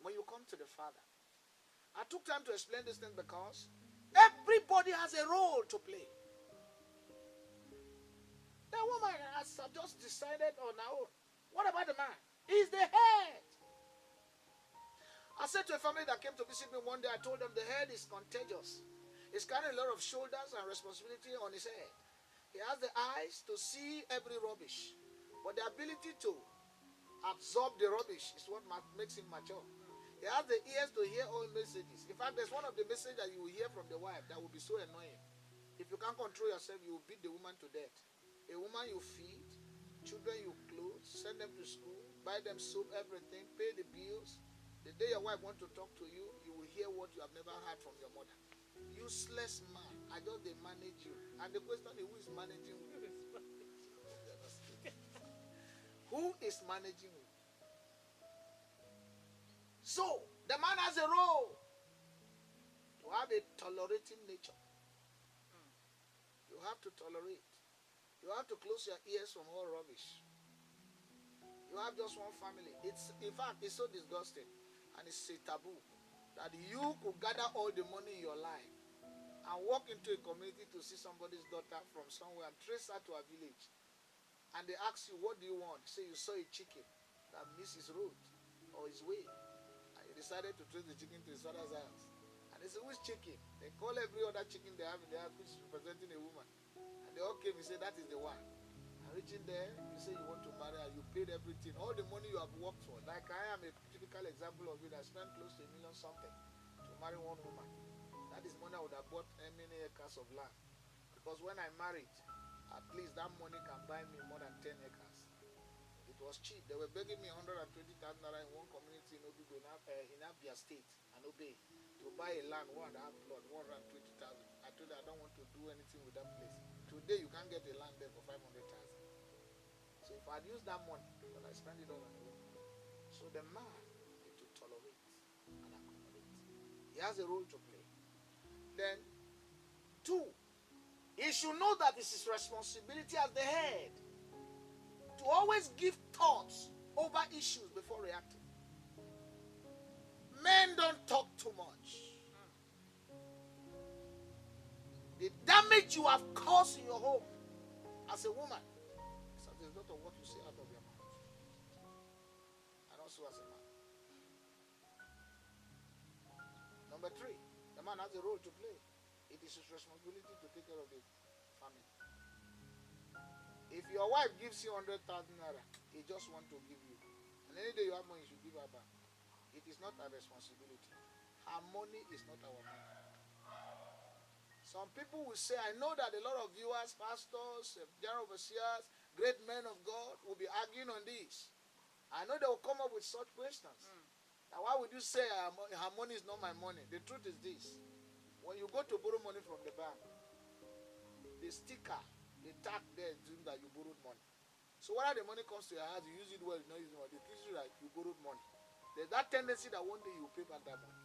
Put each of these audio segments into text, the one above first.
when you come to the Father, I took time to explain this thing because everybody has a role to play. The woman has just decided on her own. What about the man? He's the head. I said to a family that came to visit me one day, I told them the head is contagious. He's carrying a lot of shoulders and responsibility on his head. He has the eyes to see every rubbish, but the ability to absorb the rubbish is what makes him mature. He has the ears to hear all messages. In fact, there's one of the messages that you will hear from the wife that will be so annoying. If you can't control yourself, you will beat the woman to death. A woman you feed, children you clothe, send them to school, buy them soap, everything, pay the bills. The day your wife wants to talk to you, you will hear what you have never heard from your mother. Useless man. I just they manage you. And the question is, who is managing you? Who is managing you? So, the man has a role to have a tolerating nature. You have to tolerate. You have to close your ears from all rubbish. You have just one family. In fact, it's so disgusting and it's a taboo that you could gather all the money in your life and walk into a community to see somebody's daughter from somewhere and trace her to a village. And they ask you, what do you want? You say you saw a chicken that missed his road or his way. And you decided to trace the chicken to his father's house. And they say, which chicken? They call every other chicken they have in their house, which is representing a woman. And they all came and said, that is the one. And reaching there, you say you want to marry her, you paid everything, all the money you have worked for. Like I am a typical example of it. I spent close to $1 million something to marry one woman. That is money I would have bought many acres of land. Because when I married, at least that money can buy me more than 10 acres. It was cheap. They were begging me 120,000 naira in one community in Obigo, in Abia State, and Obey, to buy a land, 1.5 plot, 120,000. I told them I don't want to do anything with that place. Today you can't get a land there for 500,000. So if I'd used that money, but I spent it all on the woman. So the man needs to tolerate and accommodate. He has a role to play. Then, 2, he should know that it's his responsibility as the head to always give thoughts over issues before reacting. Men don't talk too much. The damage you have caused in your home as a woman is as a result of what you say out of your mouth. And also as a man. Number 3, the man has a role to play. It is his responsibility to take care of the family. If your wife gives you 100,000 naira, he just wants to give you. And any day you have money, you should give her back. It is not our responsibility. Her money is not our money. Some people will say, I know that a lot of viewers, pastors, general overseers, great men of God will be arguing on this. I know they will come up with such questions. Now, why would you say her money is not my money? The truth is this. When you go to borrow money from the bank, the sticker, the tag there is that you borrowed money. So whether the money comes to your house, you use it well, you not use it well, it gives you like you borrowed money. There's that tendency that one day you pay back that money.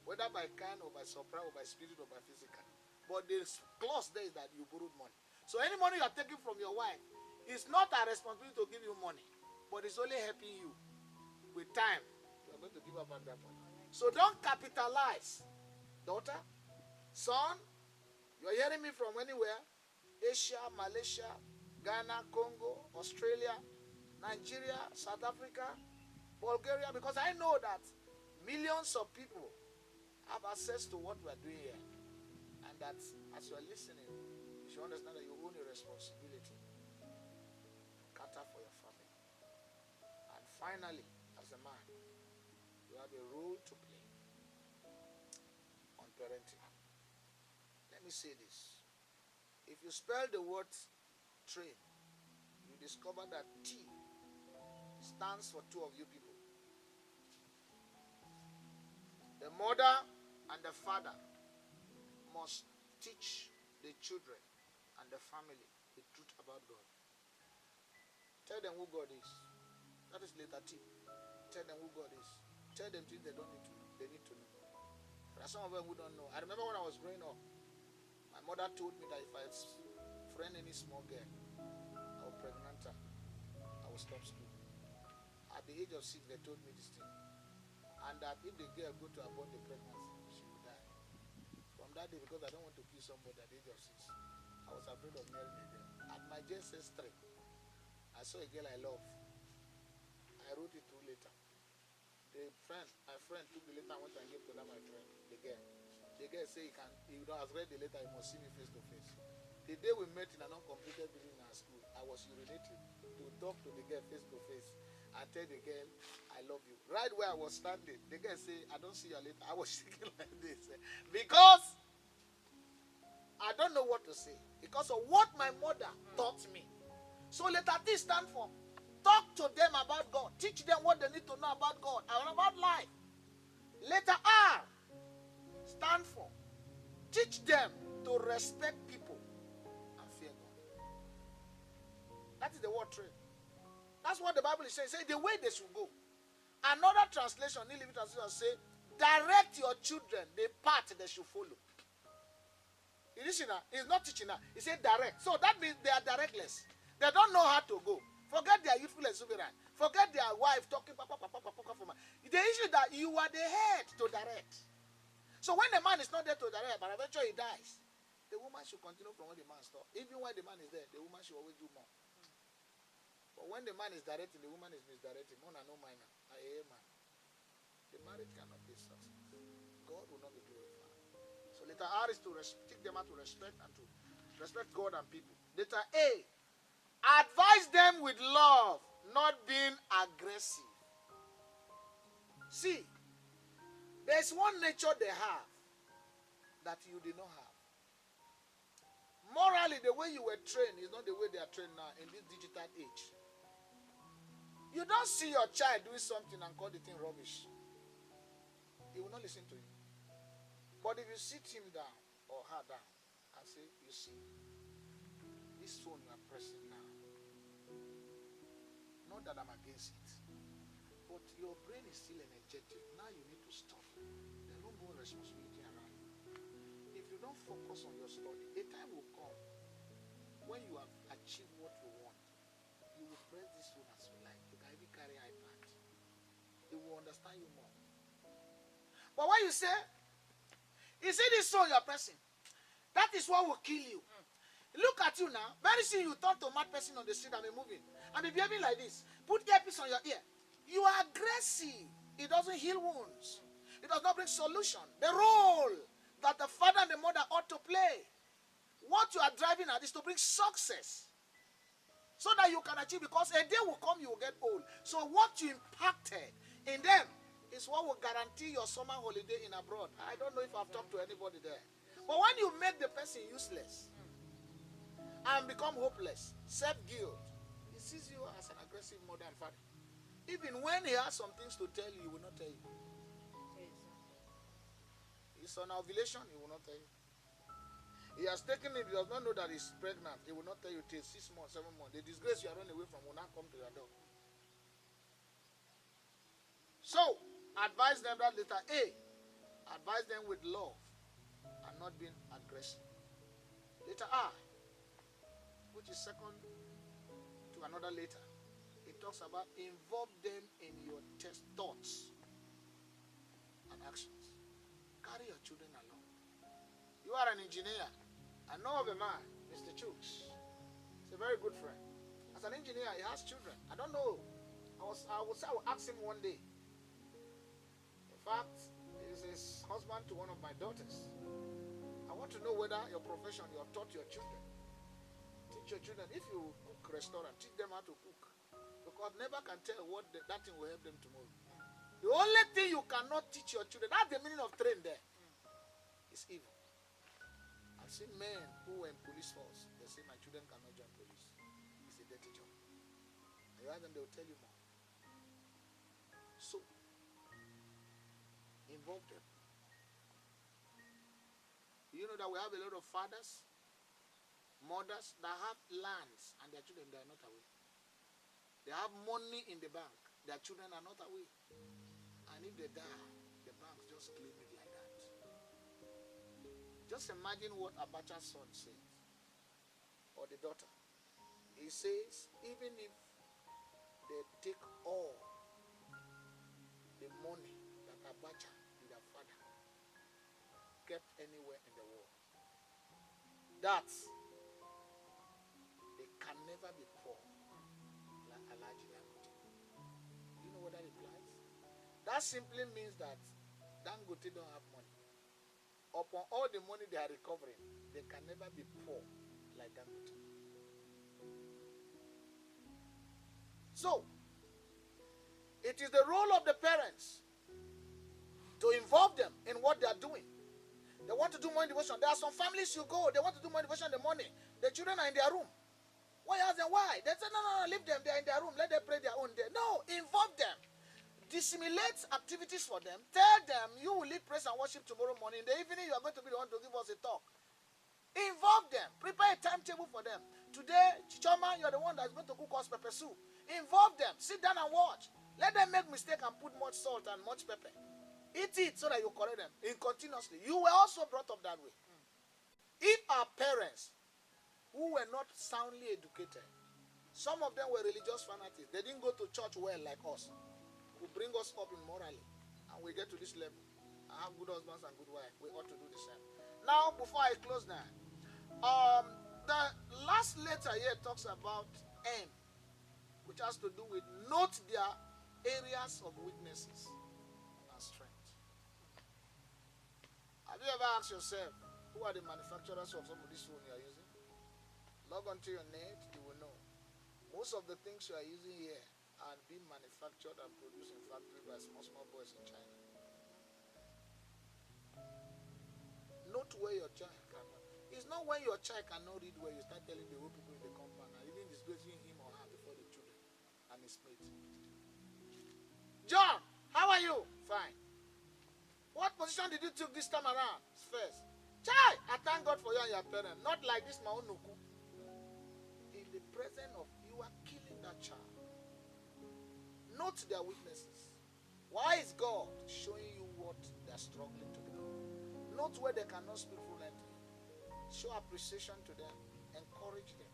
Whether by kind or by surprise or by spirit or by physical. But the clause there is that you borrowed money. So any money you are taking from your wife, it's not a responsibility to give you money, but it's only helping you. With time, you are going to give her back that money. So don't capitalize. Daughter, son, you are hearing me from anywhere, Asia, Malaysia, Ghana, Congo, Australia, Nigeria, South Africa, Bulgaria, because I know that millions of people have access to what we are doing here. And that as you are listening, you should understand that you own a responsibility to cater for your family. And finally, as a man, you have a role to play on parenting. Let me say this. If you spell the word train, you discover that T stands for 2 of you people. The mother and the father must teach the children and the family the truth about God. Tell them who God is. That is letter T. Tell them who God is. Tell them things they don't need to know. They need to know. There are some of them who don't know. I remember when I was growing up, my mother told me that if I friend any small girl, I will pregnant her. I will stop school. At the age of 6, they told me this thing. and that if the girl go to abort the pregnancy, she will die. From that day, because I don't want to kill somebody at the age of 6, I was afraid of marrying a girl. At my JSS 3, I saw a girl I love. I wrote it through later. My friend took the letter and went and gave to that my friend, the girl. The girl said he has read the letter, he must see me face to face. The day we met in an uncompleted building in our school, I was urinating to talk to the girl face to face and tell the girl, I love you. Right where I was standing, the girl said, I don't see your letter. I was shaking like this. Because I don't know what to say. Because of what my mother taught me. So letter T stand for talk to them about God. Teach them what they need to know about God and about life. Letter R stand for teach them to respect people and fear God. That is the word train. That's what the Bible is saying. Say the way they should go. Another translation, New Living Translation, say direct your children the path they should follow. It's not teaching now. He said direct. So that means they are directless. They don't know how to go. Forget their youthful exuberance. Forget their wife talking. The issue that you are the head to direct. So when the man is not there to direct, but eventually he dies, the woman should continue from where the man stopped. Even when the man is there, the woman should always do more. But when the man is directing, the woman is misdirecting. No, no minor. The marriage cannot be successful. God will not be glorified. So letter R is to teach them how to respect and to respect God and people. Letter A, advise them with love, not being aggressive. See, there's one nature they have that you did not have. Morally, the way you were trained is not the way they are trained now in this digital age. You don't see your child doing something and call the thing rubbish. He will not listen to you. But if you sit him down or her down and say, you see, this phone you are pressing now, not that I'm against it, but your brain is still energetic. Now you need to stop. There's no more responsibility around you. If you don't focus on your study, a time will come when you have achieved what you want. You will press this phone as you like. You can even carry iPad. They will understand you more. But when you say, you see this phone you're pressing, that is what will kill you. Look at you now. Very soon you turn to a mad person on the street and be moving. And be behaving like this. Put earpiece on your ear. You are aggressive. It doesn't heal wounds. It does not bring solution. The role that the father and the mother ought to play. What you are driving at is to bring success. So that you can achieve. Because a day will come you will get old. So what you impacted in them is what will guarantee your summer holiday in abroad. I don't know if I've talked to anybody there. But when you make the person useless and become hopeless, self-guilt, he sees you as an aggressive mother and father. Even when he has some things to tell you, he will not tell you. He's on ovulation, he will not tell you. He has taken it, he does not know that he's pregnant. He will not tell you till 6 months, 7 months. The disgrace you are running away from will not come to your door. So, advise them that letter A. Advise them with love and not being aggressive. Letter R, which is second to another letter, it talks about involve them in your thoughts and actions. Carry your children along. You are an engineer. I know of a man, Mr. Chooks. He's a very good friend. As an engineer, he has children. I don't know. I will ask him one day. In fact, he's his husband to one of my daughters. I want to know whether your profession, you have taught your children. Teach your children. If you cook restaurant, teach them how to cook. Because never can tell what that thing will help them tomorrow. The only thing you cannot teach your children, that's the meaning of train there, is evil. I've seen men who were in police force. They say, my children cannot join police. It's a dirty job. You ask them, they will tell you more. So, involve them. You know that we have a lot of fathers, mothers that have lands and their children, they are not away. They have money in the bank. Their children are not away. And if they die, the banks just claim it like that. Just imagine what Abacha's son says, or the daughter. He says, even if they take all the money that Abacha and their father kept anywhere in the world. That they can never be poor like Alhaji Dangote. Do you know what that implies? That simply means that Dangote don't have money. Upon all the money they are recovering, they can never be poor like Dangote. So, it is the role of the parents to involve them in what they are doing. They want to do morning devotion. There are some families you go, they want to do morning devotion in the morning. The children are in their room. Why ask them why? They say, no, leave them. They are in their room. Let them pray their own day. No, involve them. Dissimulate activities for them. Tell them you will lead praise and worship tomorrow morning. In the evening, you are going to be the one to give us a talk. Involve them. Prepare a timetable for them. Today, Chichoma, you're the one that's going to cook us pepper soup. Involve them. Sit down and watch. Let them make mistake and put much salt and much pepper. Eat it so that you correct them in continuously. You were also brought up that way. If our parents, who were not soundly educated, some of them were religious fanatics, they didn't go to church well like us, who bring us up in morally, and we get to this level and have good husbands and good wives, we ought to do the same. Now, before I close now, the last letter here talks about M, which has to do with note their areas of weaknesses and strength. Have you ever asked yourself, who are the manufacturers of some of this phone you are using? Log onto your net, you will know. Most of the things you are using here are being manufactured and produced in factory by small boys in China. Note where your child cannot. It's not when your child cannot read where you start telling the old people in the compound and even disgracing him or her before the children and his mates. John, how are you? Fine. What position did you take this time around? First. Child, I thank God for you and your parents. Not like this Maunuku. In the presence of you are killing that child. Note their weaknesses. Why is God showing you what they are struggling to become? Note where they cannot speak fluently. Show appreciation to them. Encourage them.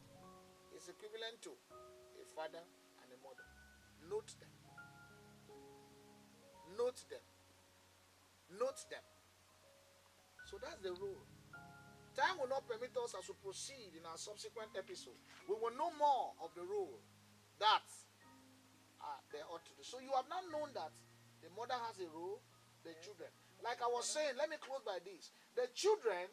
It's equivalent to a father and a mother. Note them. Note them. Note them. So that's the rule. Time will not permit us as we proceed in our subsequent episode. We will know more of the role that they ought to do. So you have now known that the mother has a role, the children. Like I was saying, let me close by this. The children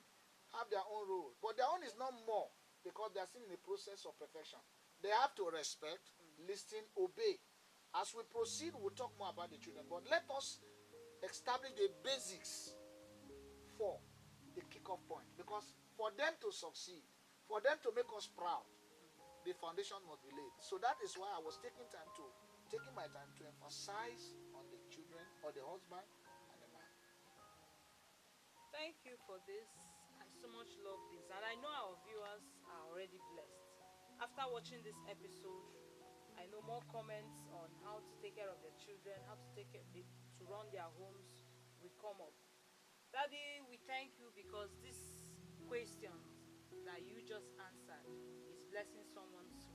have their own role, but their own is not more because they are still in the process of perfection. They have to respect, listen, obey. As we proceed, we'll talk more about the children. But let us establish the basics for the kickoff point. Because for them to succeed, for them to make us proud, the foundation must be laid. So that is why I was taking my time to emphasize on the children or the husband and the man. Thank you for this. I so much love this, and I know our viewers are already blessed. After watching this episode, I know more comments on how to take care of their children, how to to run their homes will come up. Daddy, we thank you because these questions that you just answered is blessing someone's